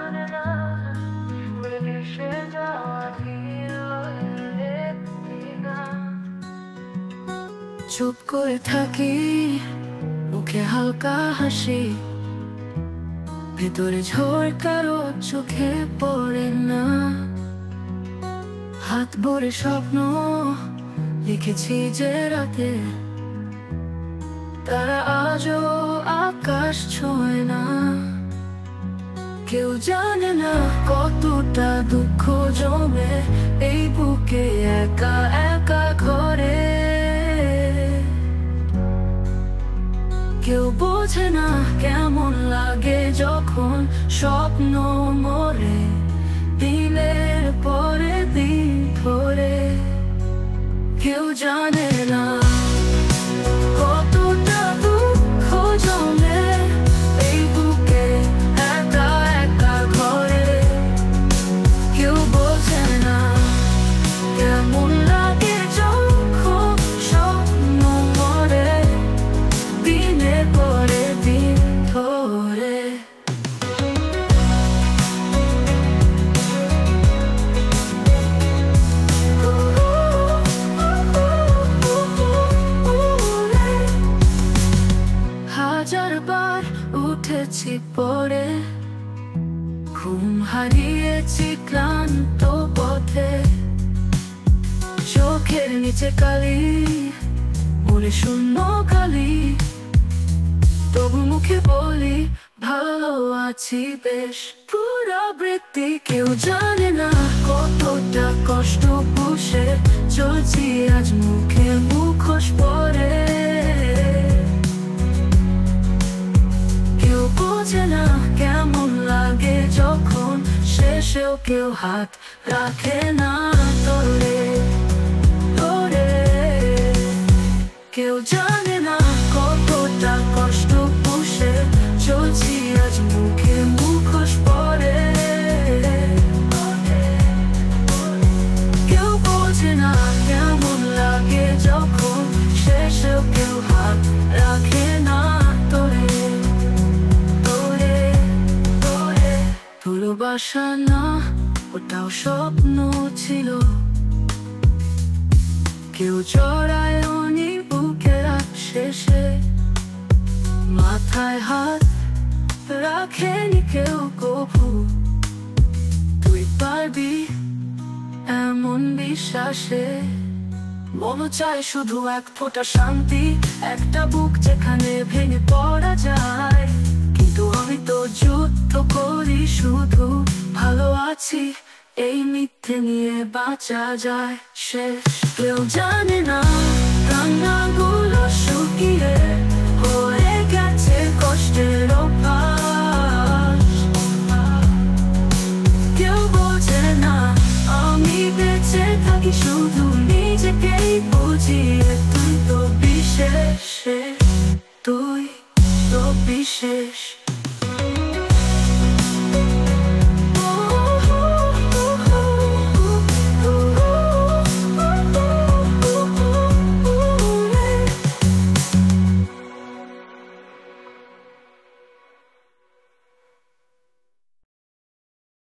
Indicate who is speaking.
Speaker 1: জানে না বিদেশে যাওয়া কি হয় না। চুপ করে থাকি, মুখে হালকা হাসি, ভেতরে ঝড় কারো চোখে পড়ে না। হাত ভরে স্বপ্ন লিখেছি যে রাতে, তারা আজও আকাশ ছোঁয় না। কেউ জানে না কতটা দুঃখ জমে এই বুকে একা একা ঘরে। কেউ বোঝে না কেমন লাগে যখন স্বপ্ন মরে দিনের পরে দিন ধরে। কেউ জানে না কতটা দুঃখ জমে এই বুকে একা একা ঘরে। কেউ বোঝে না কেমন লাগে যখন স্বপ্ন মরে দিনের পরে দিন ধরে। হাজারবার উঠেছি পরে, ঘুম হারিয়েছি ক্লান্ত পথে। চোখের নিচে কালি, মনে শূন্য কালি, তবু মুখে বলি ভালো আছি বেশ। পুনরাবৃত্তি কেউ জানে না কতটা কষ্ট পুষে চলছি আজ মুখে মুখোশ পরে। কেউ বোঝে না কেমন লাগে যখন শেষেও কেউ হাত রাখে না তোরে তোরে। কেউ জানে না কতটা কষ্ট পুষে চলছি আজ মুখে মুখোশ পরে। কেউ বোঝে না কেমন লাগে যখন শেষেও কেউ হাত রাখে না তোরে তোরে তোরে। ভালোবাসা না, ওটাও স্বপ্ন ছিল। কেউ চড়ায় অনি বুকে রাত শেষে, মাথায় হাত রাখেনি কেউ কভু। তুই পারবি এমন বিশ্বাসে, মন চায় শুধু এক ফোঁটা শান্তি, একটা বুক যেখানে ভেঙে পড়া যায়। কিন্তু আমি তো যুদ্ধ করি শুধু ভালো আছি এই মিথ্যে নিয়ে বাঁচা যায় শেষ। কেউ জানে না রান্নাগুলো শুকিয়ে হয়ে গেছে কষ্টের অভ্যাস। কেউ বোঝে না আমি বেঁচে থাকি শুধু নিজেকেই বুঝিয়ে। তুই তো বিশেষ, তুই তো বিশেষ।